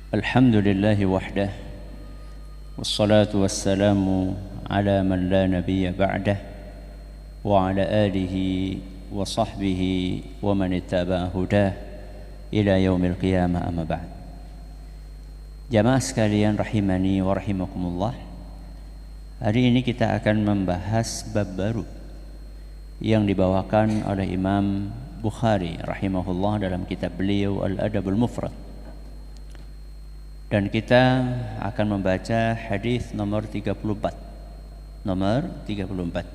Alhamdulillahi wahdah, wassalatu wassalamu ala man la nabiyya ba'dah, wa ala alihi wa sahbihi wa man ittaba'a hudah ila yaumil qiyamah, amma ba'd. Jamaah sekalian rahimani wa rahimakumullah, hari ini kita akan membahas bab baru yang dibawakan oleh Imam Bukhari rahimahullah dalam kitab beliau Al-Adabul Mufrad. Dan kita akan membaca hadis nomor 34. Nomor 34.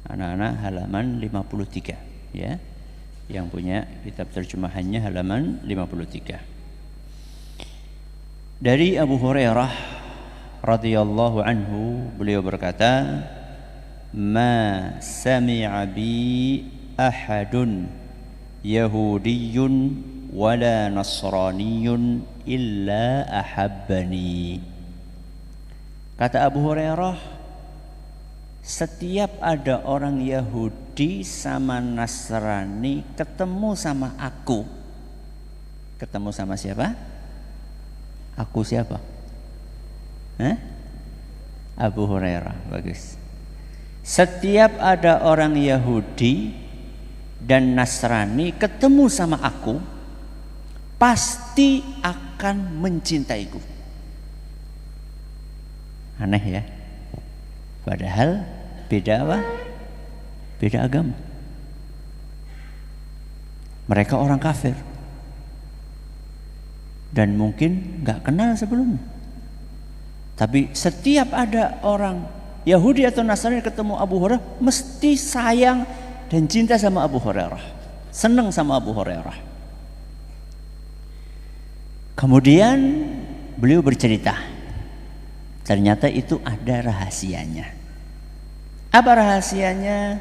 Anak-anak halaman 53 ya. Yang punya kitab terjemahannya halaman 53. Dari Abu Hurairah radhiyallahu anhu, beliau berkata, "Ma sami'a bi ahadun yahudiyyun wala nasraniyun illa ahabbani." Kata Abu Hurairah, setiap ada orang Yahudi sama Nasrani ketemu sama aku. Ketemu sama siapa? Aku siapa? Abu Hurairah. Bagus. Setiap ada orang Yahudi dan Nasrani ketemu sama aku, pasti akan mencintaiku. Aneh ya. Padahal beda apa? Beda agama. Mereka orang kafir dan mungkin gak kenal sebelumnya. Tapi setiap ada orang Yahudi atau Nasrani ketemu Abu Hurairah, mesti sayang dan cinta sama Abu Hurairah, senang sama Abu Hurairah. Kemudian beliau bercerita, ternyata itu ada rahasianya. Apa rahasianya?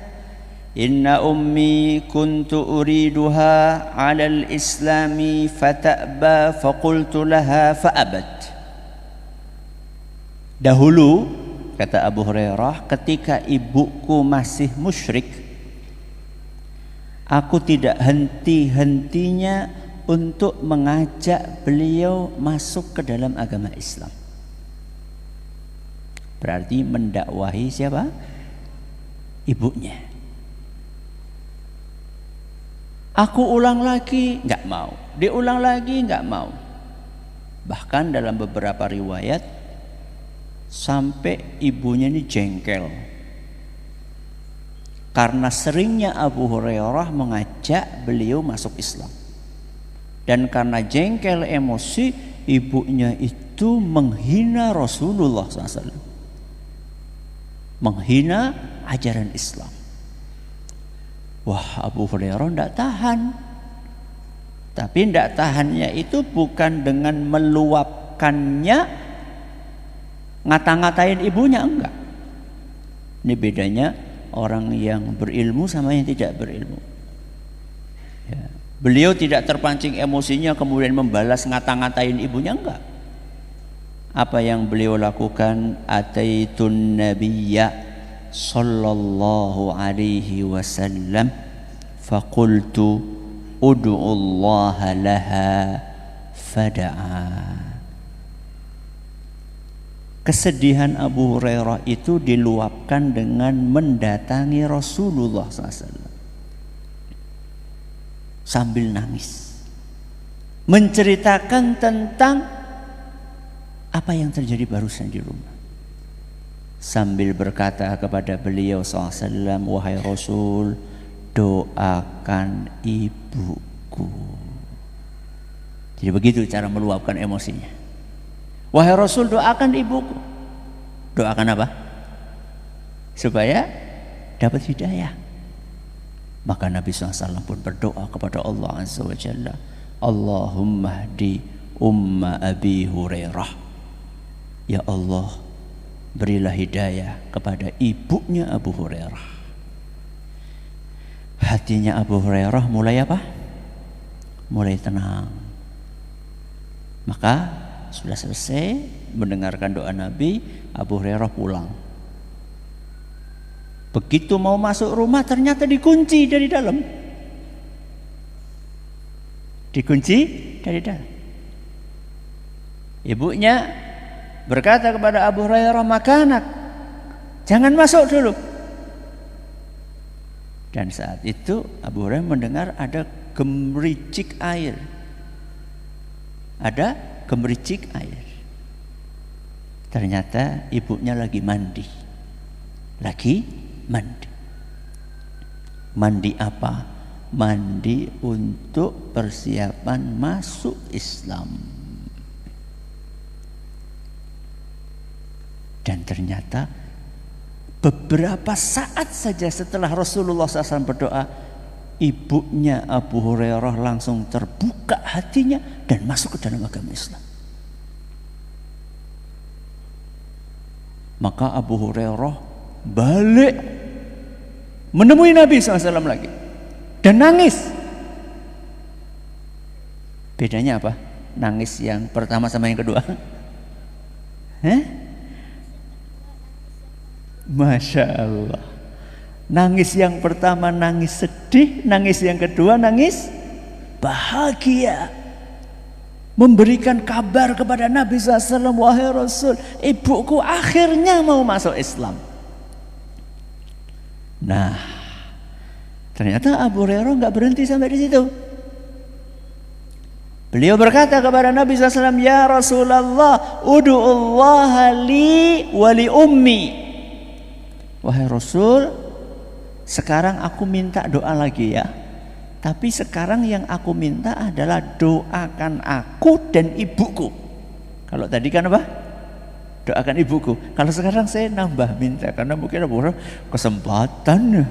Inna ummi kuntu uriduha 'alal islami fata'ba faqultu laha fa'abat. Dahulu, kata Abu Hurairah, ketika ibuku masih musyrik, aku tidak henti-hentinya untuk mengajak beliau masuk ke dalam agama Islam. Berarti mendakwahi siapa? Ibunya. Aku ulang lagi, nggak mau. Diulang lagi, nggak mau. Bahkan dalam beberapa riwayat sampai ibunya ini jengkel karena seringnya Abu Hurairah mengajak beliau masuk Islam. Dan karena jengkel emosi, ibunya itu menghina Rasulullah SAW, menghina ajaran Islam. Wah, Abu Hurairah tidak tahan. Tapi tidak tahannya itu bukan dengan meluapkannya, ngata-ngatain ibunya, enggak. Ini bedanya orang yang berilmu sama yang tidak berilmu ya. Beliau tidak terpancing emosinya kemudian membalas ngata-ngatain ibunya, enggak. Apa yang beliau lakukan? Ataitun nabiyya sallallahu alaihi wasallam faqultu ud'ullaha laha fada'a. Kesedihan Abu Hurairah itu diluapkan dengan mendatangi Rasulullah SAW sambil nangis, menceritakan tentang apa yang terjadi barusan di rumah, sambil berkata kepada beliau SAW, wahai Rasul, doakan ibuku. Jadi begitu cara meluapkan emosinya. Wahai Rasul, doakan ibuku. Doakan apa? Supaya dapat hidayah. Maka Nabi SAW pun berdoa kepada Allah Azza wa Jalla, Allahumma hdi umma Abi Hurairah. Ya Allah, berilah hidayah kepada ibunya Abu Hurairah. Hatinya Abu Hurairah mulai apa? Mulai tenang. Maka sudah selesai mendengarkan doa Nabi, Abu Hurairah pulang. Begitu mau masuk rumah ternyata dikunci dari dalam. Dikunci dari dalam. Ibunya berkata kepada Abu Hurairah, "Makanak, jangan masuk dulu." Dan saat itu Abu Hurairah mendengar ada gemericik air. Ada gemericik air. Ternyata ibunya lagi mandi. Lagi mandi. Mandi apa? Mandi untuk persiapan masuk Islam. Dan ternyata beberapa saat saja setelah Rasulullah SAW berdoa, ibunya Abu Hurairah langsung terbuka hatinya dan masuk ke dalam agama Islam. Maka Abu Hurairah balik menemui Nabi SAW lagi dan nangis. Bedanya apa? Nangis yang pertama sama yang kedua? Masya Allah. Nangis yang pertama nangis sedih, nangis yang kedua nangis bahagia. Memberikan kabar kepada Nabi SAW, "Wahai Rasul, ibuku akhirnya mau masuk Islam." Nah, ternyata Abu Hurairah nggak berhenti sampai di situ. Beliau berkata kepada Nabi SAW, "Ya Rasulullah, ud'ullaha li wa li ummi." Wahai Rasul, sekarang aku minta doa lagi ya. Tapi sekarang yang aku minta adalah doakan aku dan ibuku. Kalau tadi kan apa? Doakan ibuku. Kalau sekarang saya nambah minta, karena mungkin Abu Hurairah kesempatan.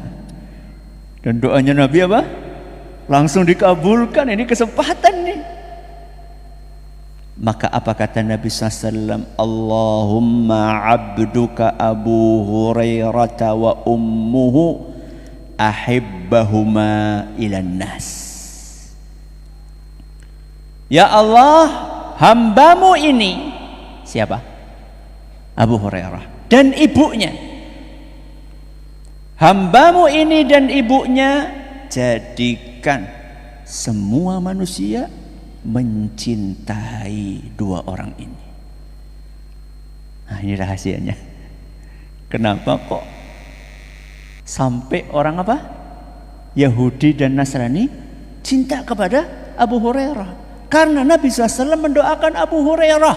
Dan doanya Nabi apa? Langsung dikabulkan. Ini kesempatan nih. Maka apa kata Nabi SAW? "Allahumma abduka Abu Hurairah wa ummuhu ahibbahuma ilan nas." Ya Allah, hambamu ini, siapa? Abu Hurairah dan ibunya. Hambamu ini dan ibunya jadikan semua manusia mencintai dua orang ini. Nah, ini rahasianya. Kenapa kok sampai orang apa? Yahudi dan Nasrani cinta kepada Abu Hurairah? Karena Nabi SAW mendoakan Abu Hurairah,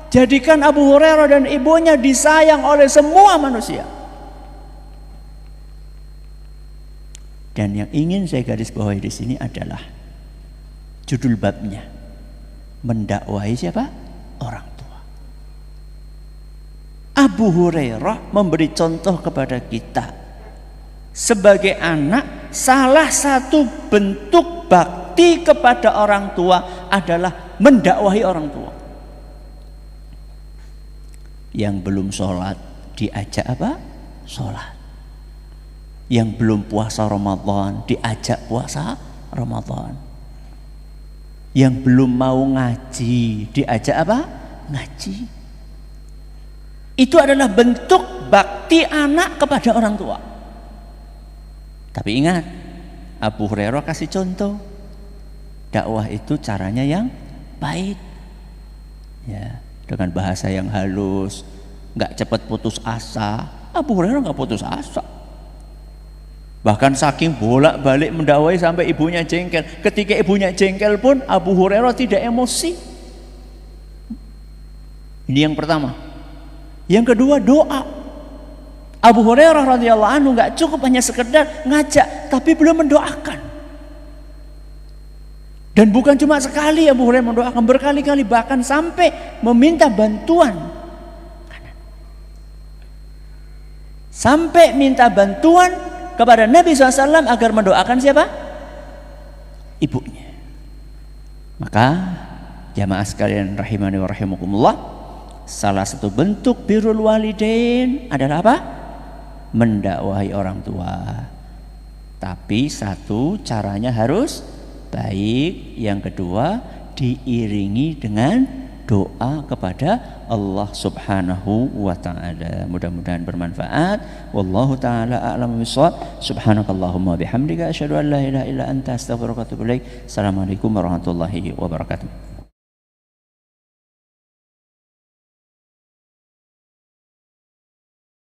jadikan Abu Hurairah dan ibunya disayang oleh semua manusia. Dan yang ingin saya garis bawahi di sini adalah judul babnya, mendakwahi siapa? Orang tua. Abu Hurairah memberi contoh kepada kita sebagai anak. Salah satu bentuk bakti kepada orang tua adalah mendakwahi orang tua. Yang belum sholat diajak apa? Sholat. Yang belum puasa Ramadan diajak puasa Ramadan. Yang belum mau ngaji diajak apa? Ngaji. Itu adalah bentuk bakti anak kepada orang tua. Tapi ingat, Abu Hurairah kasih contoh, dakwah itu caranya yang baik, ya, dengan bahasa yang halus, nggak cepat putus asa. Abu Hurairah nggak putus asa. Bahkan saking bolak-balik mendakwai sampai ibunya jengkel. Ketika ibunya jengkel pun Abu Hurairah tidak emosi. Ini yang pertama. Yang kedua, doa. Abu Hurairah radhiyallahu anhu nggak cukup hanya sekedar ngajak, tapi belum mendoakan. Dan bukan cuma sekali Abu Hurairah mendoakan, berkali-kali, bahkan sampai meminta bantuan. Sampai minta bantuan kepada Nabi SAW agar mendoakan siapa? Ibunya. Maka jamaah sekalian rahimani wa rahimakumullah, salah satu bentuk birrul walidain adalah apa? Mendakwahi orang tua. Tapi satu, caranya harus baik. Yang kedua, diiringi dengan doa kepada Allah Subhanahu wa taala. Mudah-mudahan bermanfaat. Wallahu taala a'lamu bissawab. Subhanakallahumma bihamdika asyhadu an la ilaha illa anta astaghfiruka wa atubu ilaik. Assalamualaikum warahmatullahi wabarakatuh.